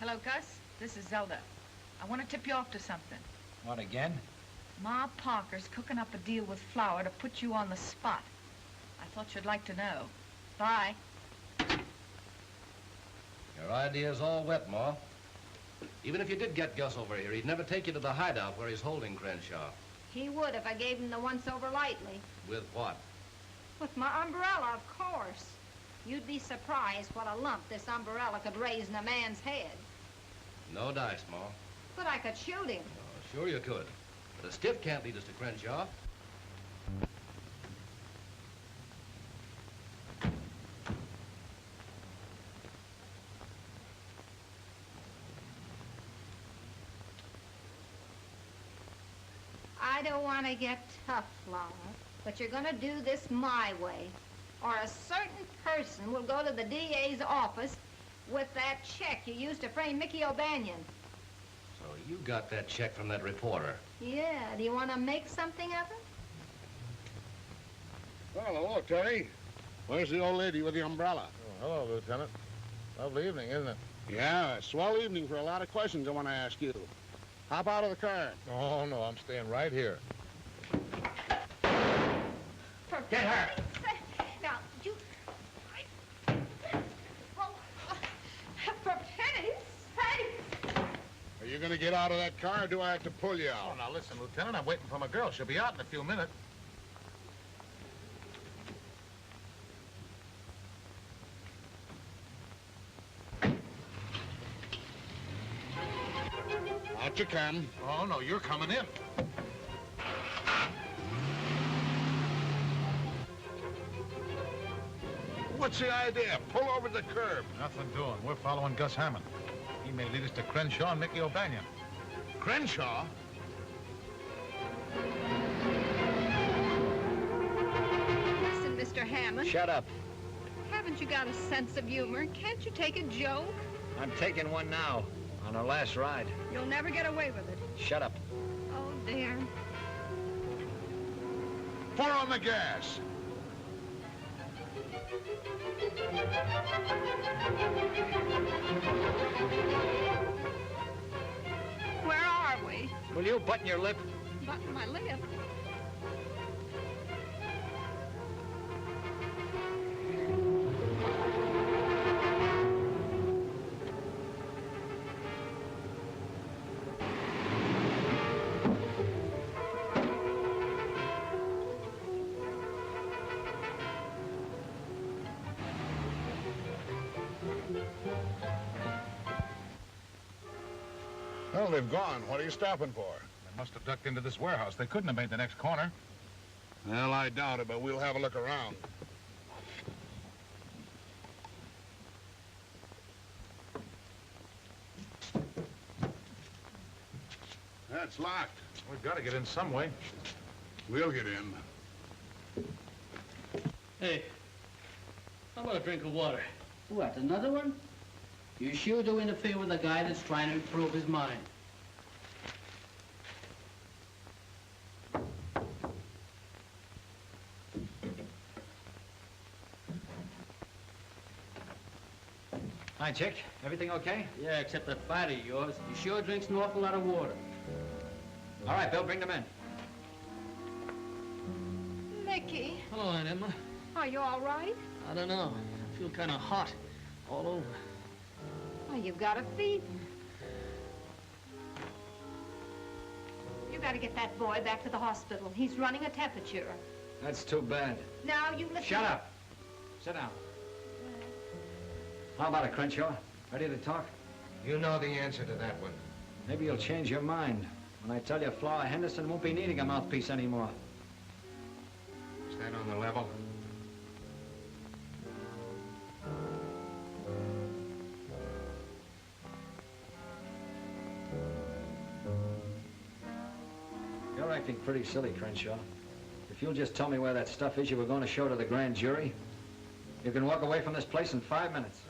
Hello, Gus. This is Zelda. I want to tip you off to something. What, again? Ma Parker's cooking up a deal with Flower to put you on the spot. I thought you'd like to know. Bye. Your idea's all wet, Ma. Even if you did get Gus over here, he'd never take you to the hideout where he's holding Crenshaw. He would if I gave him the once-over lightly. With what? With my umbrella, of course. You'd be surprised what a lump this umbrella could raise in a man's head. No dice, Ma. But I could shoot him. Oh, sure you could. But a stiff can't lead us to Crenshaw. I don't want to get tough, Flower, but you're going to do this my way, or a certain person will go to the DA's office with that check you used to frame Mickey O'Banion. So you got that check from that reporter. Yeah, do you want to make something of it? Well, hello, Terry. Where's the old lady with the umbrella? Oh, hello, Lieutenant. Lovely evening, isn't it? Yeah, a swell evening for a lot of questions I want to ask you. Hop out of the car. Oh, no, I'm staying right here. Get her! Now, you... For pity's sake! Are you going to get out of that car, or do I have to pull you out? Oh, now listen, Lieutenant, I'm waiting for my girl. She'll be out in a few minutes. Out you come. Oh, no, you're coming in. What's the idea? Pull over the curb. Nothing doing. We're following Gus Hammond. He may lead us to Crenshaw and Mickey O'Banion. Crenshaw? Listen, Mr. Hammond. Shut up. Haven't you got a sense of humor? Can't you take a joke? I'm taking one now, on our last ride. You'll never get away with it. Shut up. Oh, dear. Foot on the gas. Where are we? Will you button your lip? Button my lip. Well, they've gone. What are you stopping for? They must have ducked into this warehouse. They couldn't have made the next corner. Well, I doubt it, but we'll have a look around. That's locked. We've got to get in some way. We'll get in. Hey, how about a drink of water? What, another one? You sure do interfere with a guy that's trying to improve his mind. Hi, Chick. Everything okay? Yeah, except that fighter of yours. He sure drinks an awful lot of water. All right, Bill, bring them in. Mickey, Hello, Aunt Emma. are you all right? I don't know. I feel kind of hot all over. Oh, you've got a fever. You got to get that boy back to the hospital. He's running a temperature. That's too bad. Now, you listen. Shut up. Sit down. How about it, Crenshaw? Ready to talk? You know the answer to that one. Maybe you'll change your mind when I tell you Flower Henderson won't be needing a mouthpiece anymore. Is that on the level? You're acting pretty silly, Crenshaw. If you'll just tell me where that stuff is you were going to show to the grand jury, you can walk away from this place in 5 minutes.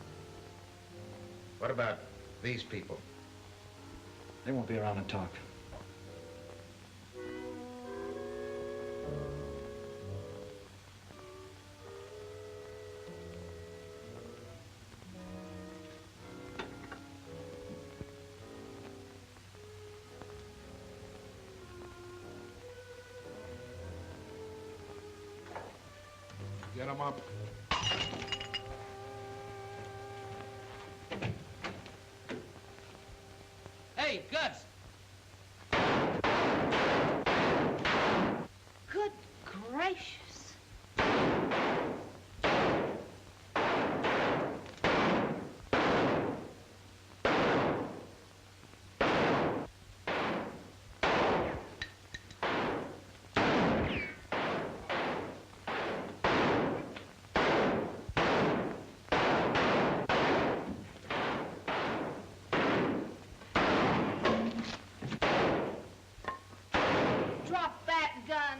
What about these people? They won't be around to talk. Get them up. Hey, Gus! Good gracious. Drop that gun.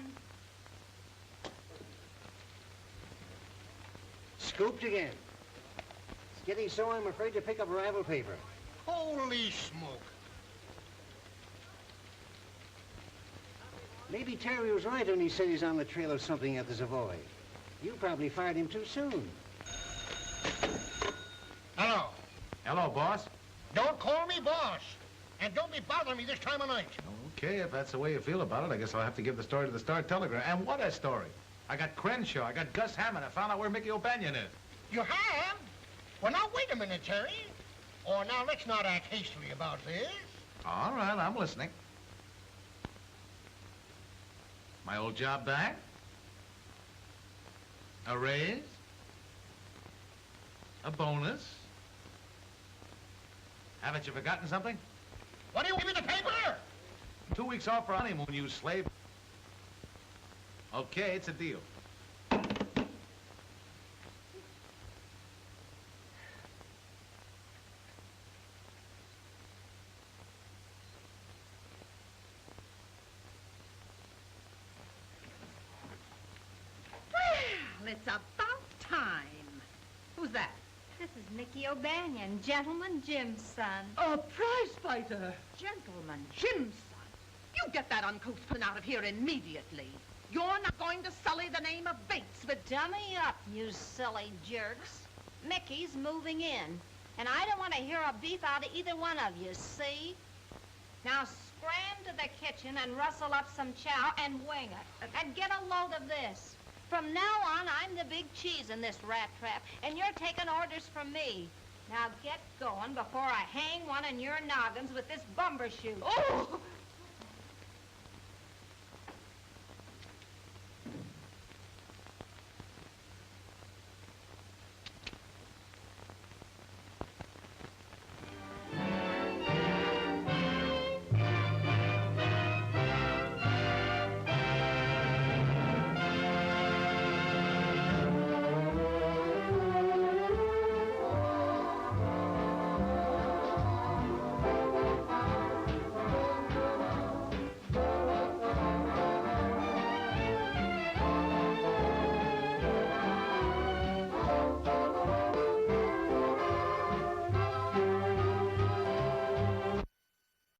Scooped again. It's getting so I'm afraid to pick up rival paper. Holy smoke. Maybe Terry was right when he said he's on the trail of something at the Savoy. You probably fired him too soon. Hello. Hello, boss. Don't call me boss. And don't be bothering me this time of night. Okay, if that's the way you feel about it, I guess I'll have to give the story to the Star-Telegram. And what a story. I got Crenshaw, I got Gus Hammond. I found out where Mickey O'Banion is. You have? Well, now, wait a minute, Terry. Oh, now, let's not act hastily about this. All right, I'm listening. My old job back? A raise? A bonus? Haven't you forgotten something? What do you give me the paper? 2 weeks off for honeymoon, you slave. Okay, it's a deal. Well, it's about time. Who's that? This is Mickey O'Banion, Gentleman Jim's son. A prize fighter. Gentleman Jim's son. You get that uncouth pin out of here immediately. You're not going to sully the name of Bates with... Dummy up, you silly jerks. Mickey's moving in, and I don't want to hear a beef out of either one of you, see? Now scram to the kitchen and rustle up some chow and wing it. And get a load of this. From now on, I'm the big cheese in this rat trap, and you're taking orders from me. Now get going before I hang one of your noggins with this bumbershoot. Oh!